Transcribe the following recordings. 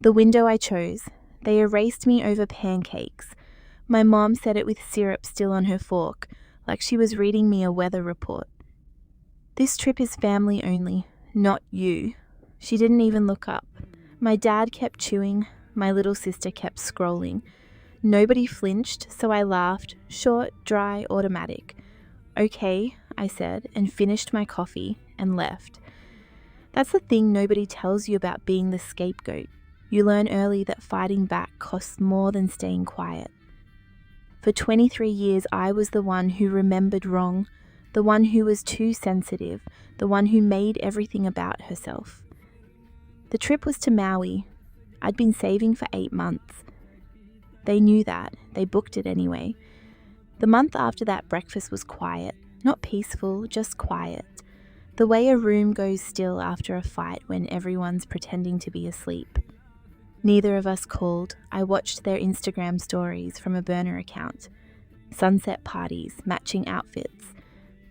The window I chose. They erased me over pancakes. My mom said it with syrup still on her fork, like she was reading me a weather report. This trip is family only, not you. She didn't even look up. My dad kept chewing, my little sister kept scrolling. Nobody flinched, so I laughed, short, dry, automatic. Okay, I said, and finished my coffee and left. That's the thing nobody tells you about being the scapegoat. You learn early that fighting back costs more than staying quiet. For 23 years, I was the one who remembered wrong, the one who was too sensitive, the one who made everything about herself. The trip was to Maui. I'd been saving for 8 months. They knew that. They booked it anyway. The month after that breakfast was quiet. Not peaceful, just quiet. The way a room goes still after a fight when everyone's pretending to be asleep. Neither of us called. I watched their Instagram stories from a burner account. Sunset parties, matching outfits.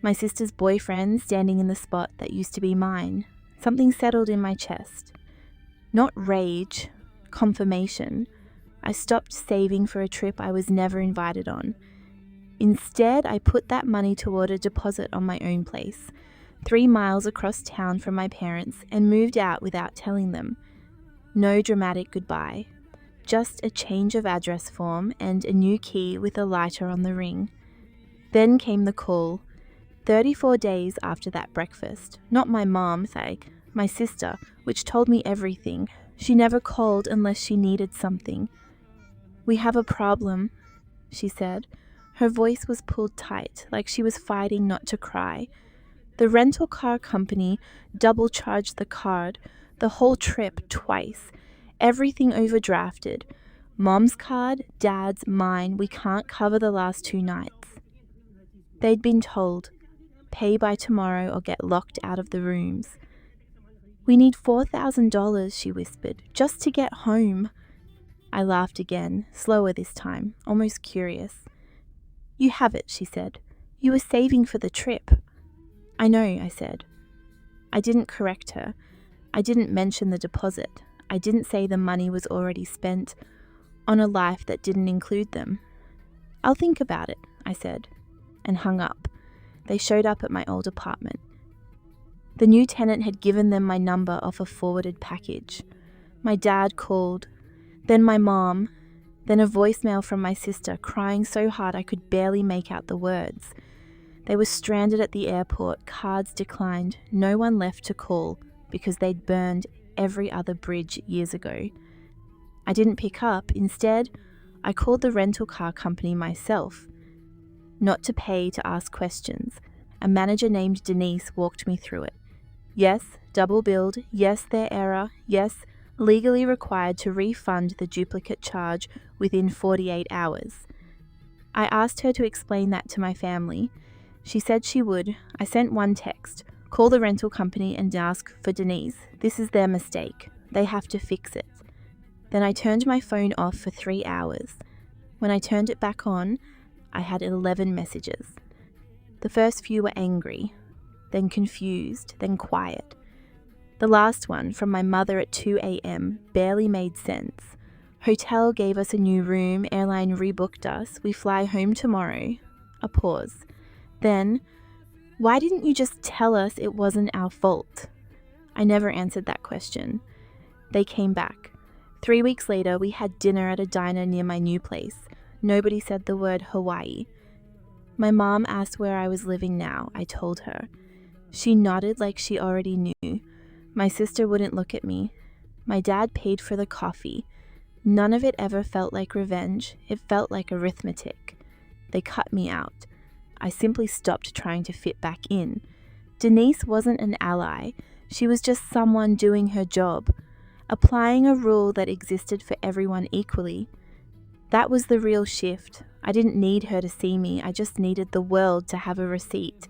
My sister's boyfriend standing in the spot that used to be mine. Something settled in my chest. Not rage, confirmation. I stopped saving for a trip I was never invited on. Instead, I put that money toward a deposit on my own place, 3 miles across town from my parents, and moved out without telling them. No dramatic goodbye. Just a change of address form and a new key with a lighter on the ring. Then came the call. 34 days after that breakfast. Not my mom, my sister, which told me everything. She never called unless she needed something. We have a problem, she said. Her voice was pulled tight, like she was fighting not to cry. The rental car company double-charged the card, the whole trip twice. Everything overdrafted. Mom's card, Dad's, mine. We can't cover the last 2 nights. They'd been told, pay by tomorrow or get locked out of the rooms. We need $4,000, she whispered, just to get home. I laughed again, slower this time, almost curious. You have it, she said. You were saving for the trip. I know, I said. I didn't correct her. I didn't mention the deposit. I didn't say the money was already spent on a life that didn't include them. I'll think about it, I said, and hung up. They showed up at my old apartment. The new tenant had given them my number off a forwarded package. My dad called, then my mom, then a voicemail from my sister crying so hard I could barely make out the words. They were stranded at the airport, cards declined, no one left to call because they'd burned every other bridge years ago. I didn't pick up. Instead, I called the rental car company myself. Not to pay, to ask questions. A manager named Denise walked me through it. Yes, double billed. Yes, their error. Yes, legally required to refund the duplicate charge within 48 hours. I asked her to explain that to my family. She said she would. I sent one text. Call the rental company and ask for Denise. This is their mistake. They have to fix it. Then I turned my phone off for 3 hours. When I turned it back on, I had 11 messages. The first few were angry, then confused, then quiet. The last one, from my mother at 2 a.m., barely made sense. Hotel gave us a new room, airline rebooked us, we fly home tomorrow. A pause. Then, why didn't you just tell us it wasn't our fault? I never answered that question. They came back. 3 weeks later, we had dinner at a diner near my new place. Nobody said the word Hawaii. My mom asked where I was living now. I told her. She nodded like she already knew. My sister wouldn't look at me. My dad paid for the coffee. None of it ever felt like revenge. It felt like arithmetic. They cut me out. I simply stopped trying to fit back in. Denise wasn't an ally. She was just someone doing her job, applying a rule that existed for everyone equally. That was the real shift. I didn't need her to see me. I just needed the world to have a receipt.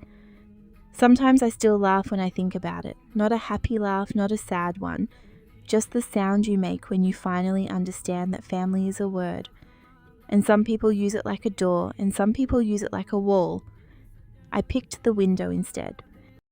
Sometimes I still laugh when I think about it. Not a happy laugh, not a sad one. Just the sound you make when you finally understand that family is a word. And some people use it like a door, and some people use it like a wall. I picked the window instead.